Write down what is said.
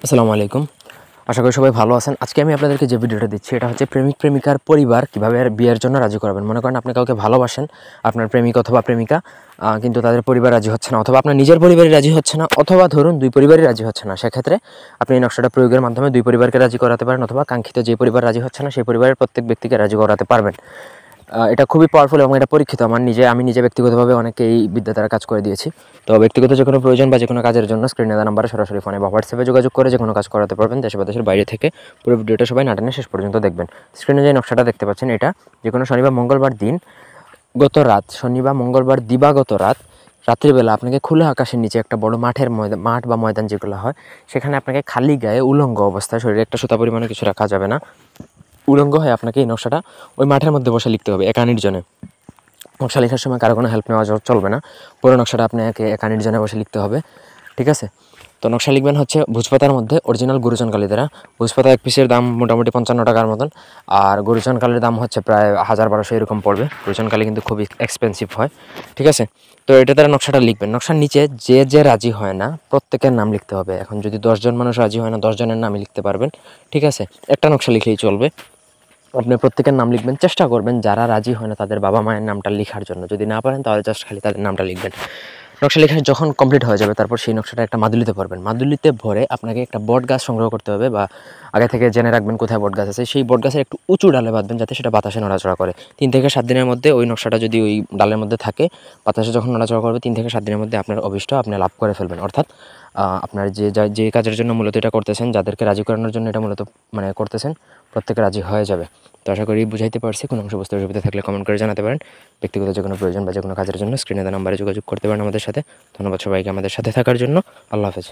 আসসালামু আলাইকুম। আশা করি সবাই ভালো আছেন। আজকে আমি আপনাদেরকে যে ভিডিওটা দিচ্ছি এটা হচ্ছে প্রেমিক-প্রেমিকার পরিবার কীভাবে বিয়ের জন্য রাজি করাবেন। মনে করেন আপনি কাউকে ভালোবাসেন, আপনার প্রেমিক অথবা প্রেমিকা, কিন্তু তাদের পরিবার রাজি হচ্ছে না, অথবা আপনার নিজের পরিবারই রাজি হচ্ছে না, অথবা ধরুন ২ পরিবারই রাজি হচ্ছে না। সেক্ষেত্রে আপনি এই নকশাটা প্রয়োগের মাধ্যমে ২ পরিবারকে রাজি করাতে পারেন, অথবা কাঙ্ক্ষিত যে পরিবার রাজি হচ্ছে না সেই পরিবারের প্রত্যেক ব্যক্তিকে রাজি করাতে পারবেন। এটা খুবই পাওয়ারফুল এবং এটা পরীক্ষিত। আমি নিজে ব্যক্তিগতভাবে অনেককে এই বিদ্যা দ্বারা কাজ করে দিয়েছি। তো ব্যক্তিগত যে কোনো প্রয়োজন বা যে কোনো কাজের জন্য স্ক্রিনে দেওয়া নাম্বারে সরাসরি ফোনে বা হোয়াটসঅ্যাপে যোগাযোগ করে যে কোনো কাজ করাতে পারবেন, দেশে বা দেশের বাইরে থেকে। পুরো ভিডিওটা সবাই না টেনে শেষ পর্যন্ত দেখবেন। স্ক্রিনে যে নকশাটা দেখতে পাচ্ছেন এটা যে কোনো শনিবার মঙ্গলবার দিন গত রাত, শনিবার মঙ্গলবার দিবাগত রাত, রাত্রিবেলা আপনাকে খোলা আকাশের নিচে একটা বড় মাঠ বা ময়দান যেগুলো হয়, সেখানে আপনাকে খালি গায়ে উলঙ্গ অবস্থায়, শরীরে একটা সুতা পরিমাণে কিছু রাখা যাবে না, উলঙ্গ হয়ে আপনাকে এই নকশাটা ওই মাঠের মধ্যে বসে লিখতে হবে একা নির্জনে। নকশা লেখার সময় কারো কোনো হেল্প নেওয়া চলবে না। পুরো নকশাটা আপনাকে একা নির্জনে বসে লিখতে হবে, ঠিক আছে? তো নকশা লিখবেন হচ্ছে ভোজপাতার মধ্যে অরিজিনাল গুরুজন কালি দ্বারা। ভোজপাতা এক পিসের দাম মোটামুটি ৫৫ টাকার মতন, আর গুরুজন কালির দাম হচ্ছে প্রায় ১০০০-১২০০ এরকম পড়বে। গুরুজন কালি কিন্তু খুবই এক্সপেন্সিভ হয়, ঠিক আছে? তো এটা দ্বারা নকশাটা লিখবেন। নকশার নিচে যে রাজি হয় না প্রত্যেকের নাম লিখতে হবে। এখন যদি ১০ জন মানুষ রাজি হয় না, ১০ জনের নামই লিখতে পারবেন, ঠিক আছে? একটা নকশা লিখলেই চলবে। আপনি প্রত্যেকের নাম লিখবেন, চেষ্টা করবেন যারা রাজি হয় না তাদের বাবা মায়ের নামটা লেখার জন্য। যদি না পারেন তাহলে জাস্ট খালি তাদের নামটা লিখবেন। নকশা লেখা যখন কমপ্লিট হয়ে যাবে তারপর সেই নকশাটা একটা মাদুলিতে ভরবেন। মাদুলিতে ভরে আপনাকে একটা বট গাছ সংগ্রহ করতে হবে, বা আগে থেকে জেনে রাখবেন কোথায় বট গাছ আছে। সেই বট গাছের একটু উঁচু ডালে বাঁধবেন যাতে সেটা বাতাসে নড়াচড়া করে। ৩ থেকে ৭ দিনের মধ্যে ওই নকশাটা যদি ওই ডালের মধ্যে থাকে, বাতাসে যখন নড়াচড়া করবে 3 থেকে 7 দিনের মধ্যে আপনার অভীষ্ট আপনি লাভ করে ফেলবেন। অর্থাৎ আপনার যে কাজের জন্য মূলত এটা করতেছেন, যাদেরকে রাজি করানোর জন্য এটা মূলত করতেছেন, প্রত্যেকে রাজি হয়ে যাবে। তো আশা করি বুঝাইতে পারছি। কোনো অংশ বুঝতে অসুবিধা থাকলে কমেন্ট করে জানাতে পারেন। ব্যক্তিগত যে কোনো প্রয়োজন বা যে কোনো কাজের জন্য স্ক্রিনে দেওয়া নাম্বারে যোগাযোগ করতে পারেন আমাদের সাথে। ধন্যবাদ সবাইকে আমাদের সাথে থাকার জন্য। আল্লাহ হাফেজ।